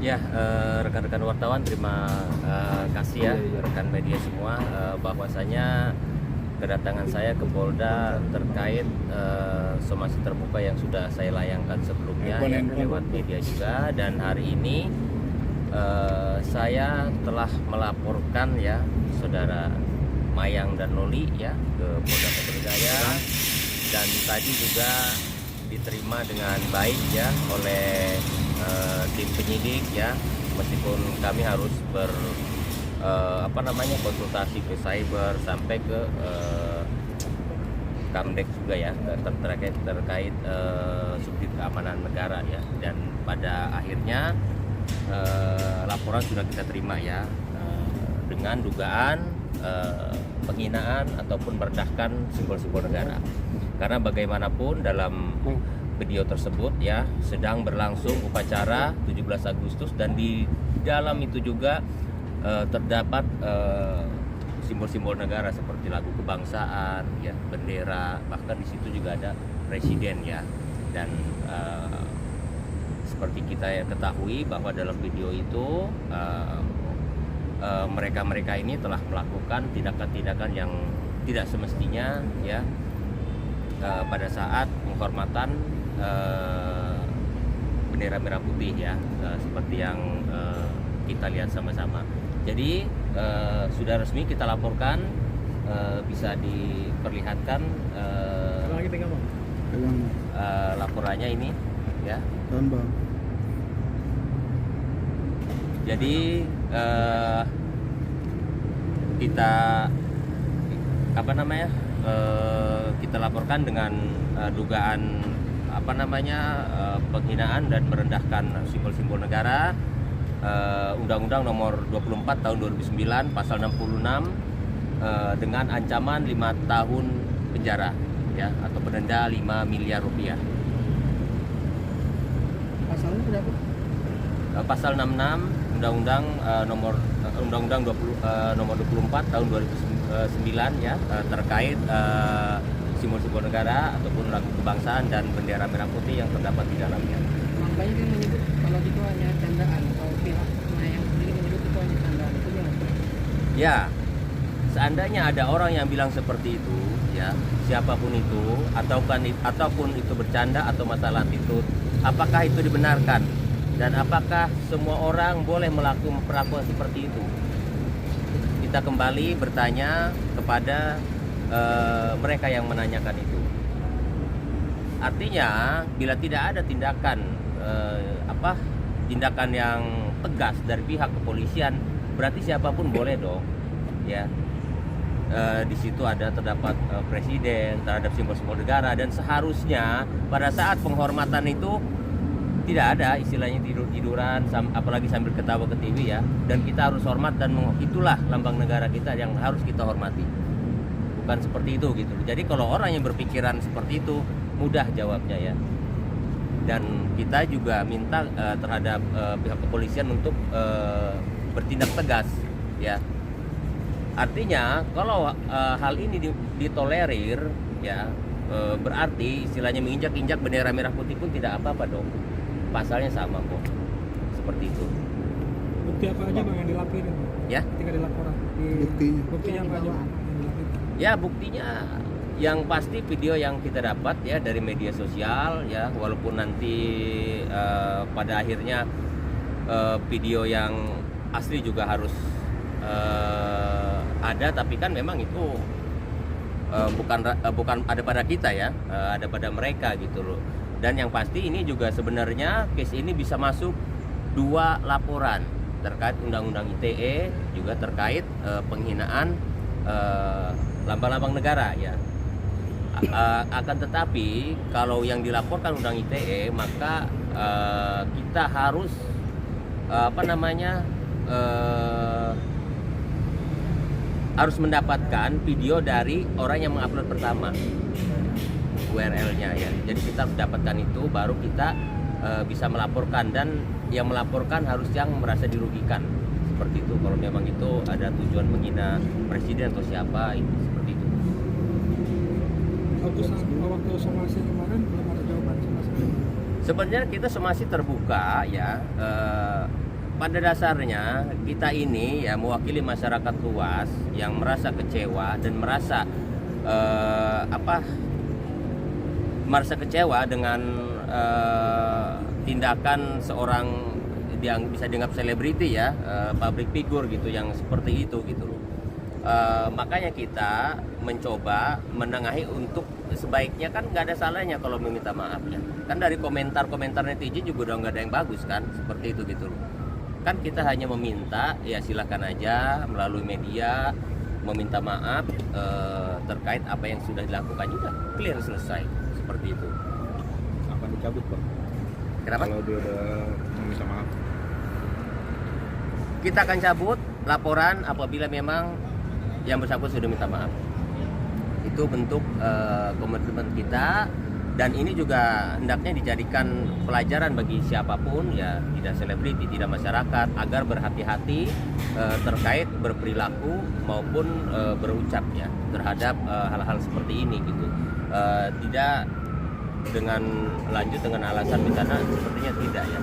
Ya, rekan-rekan wartawan terima kasih ya rekan media semua, bahwasanya kedatangan saya ke Polda terkait somasi terbuka yang sudah saya layangkan sebelumnya ya lewat media juga, dan hari ini saya telah melaporkan ya saudara Mayang dan Loli ya ke Polda Metro Jaya, dan tadi juga diterima dengan baik ya oleh tim penyidik ya, meskipun kami harus konsultasi ke cyber sampai ke Kamdek juga ya terkait subdit keamanan negara ya, dan pada akhirnya laporan sudah kita terima ya, dengan dugaan penghinaan ataupun merendahkan simbol-simbol negara. Karena bagaimanapun dalam video tersebut ya sedang berlangsung upacara 17 Agustus, dan di dalam itu juga terdapat simbol-simbol negara seperti lagu kebangsaan ya, bendera, bahkan di situ juga ada presiden ya. Dan seperti kita yang ketahui bahwa dalam video itu mereka-mereka ini telah melakukan tindakan-tindakan yang tidak semestinya ya pada saat penghormatan bendera merah putih ya, seperti yang kita lihat sama-sama. Jadi sudah resmi kita laporkan, bisa diperlihatkan laporannya ini ya. Jadi kita kita laporkan dengan dugaan penghinaan dan merendahkan simbol-simbol negara, Undang-Undang Nomor 24 Tahun 2009 Pasal 66 dengan ancaman 5 tahun penjara ya, atau denda 5 miliar rupiah. Pasalnya berapa? Pasal 66 Undang-Undang Nomor 24 Tahun 2009 ya, terkait simbol-simbol negara ataupun lagu kebangsaan dan bendera merah putih yang terdapat di dalamnya. Makanya dia menyebut kalau itu hanya candaan, atau pihak yang sendiri menyebut itu hanya candaan, itu gimana? Ya, seandainya ada orang yang bilang seperti itu ya, siapapun itu, ataupun itu bercanda atau masalah attitude, apakah itu dibenarkan? Dan apakah semua orang boleh melakukan perlakuan seperti itu? Kita kembali bertanya kepada mereka yang menanyakan itu. Artinya bila tidak ada tindakan yang tegas dari pihak kepolisian, berarti siapapun boleh dong ya. Di situ terdapat presiden, terhadap simbol-simbol negara, dan seharusnya pada saat penghormatan itu tidak ada istilahnya tidur-tiduran, apalagi sambil ketawa ke TV ya. Dan kita harus hormat, dan itulah lambang negara kita yang harus kita hormati. Bukan seperti itu gitu. Jadi kalau orang yang berpikiran seperti itu, mudah jawabnya ya. Dan kita juga minta terhadap pihak kepolisian untuk bertindak tegas ya. Artinya kalau hal ini ditolerir ya, berarti istilahnya menginjak-injak bendera merah putih pun tidak apa-apa dong. Pasalnya sama kok, seperti itu. Bukti apa aja bang yang dilaporin? Ya? Ketika dilaporan, buktinya apa aja bang yang dilaporin? Ya, buktinya yang pasti video yang kita dapat ya dari media sosial ya, walaupun nanti pada akhirnya video yang asli juga harus ada, tapi kan memang itu bukan ada pada kita ya, ada pada mereka gitu loh. Dan yang pasti ini juga sebenarnya case ini bisa masuk 2 laporan terkait Undang-Undang ITE, juga terkait penghinaan lambang-lambang negara ya. Akan tetapi kalau yang dilaporkan Undang ITE, maka kita harus harus mendapatkan video dari orang yang mengupload pertama, URL-nya ya. Jadi kita harus dapatkan itu, baru kita bisa melaporkan, dan yang melaporkan harus yang merasa dirugikan seperti itu. Kalau memang itu ada tujuan menghina presiden atau siapa, itu seperti itu. Waktu somasi kemarin belum ada jawaban sama sekali. Sebenarnya kita somasi terbuka ya, pada dasarnya kita ini ya mewakili masyarakat luas yang merasa kecewa dan merasa merasa kecewa dengan tindakan seorang yang bisa dianggap selebriti ya, public figure gitu yang seperti itu gitu loh. Makanya kita mencoba menengahi untuk sebaiknya kan nggak ada salahnya kalau meminta maaf ya. Kan dari komentar-komentar netizen juga udah nggak ada yang bagus kan, seperti itu gitu loh. Kan kita hanya meminta ya silakan aja melalui media meminta maaf terkait apa yang sudah dilakukan juga clear selesai seperti itu. Akan dicabut Pak Kenapa? kalau dia udah meminta maaf? Kita akan cabut laporan apabila memang yang bersangkutan sudah minta maaf. Itu bentuk komitmen kita dan ini juga hendaknya dijadikan pelajaran bagi siapapun ya, tidak selebriti, tidak masyarakat agar berhati-hati terkait berperilaku maupun berucap ya terhadap hal-hal seperti ini gitu. Tidak dengan lanjut dengan alasan misalnya sepertinya tidak ya.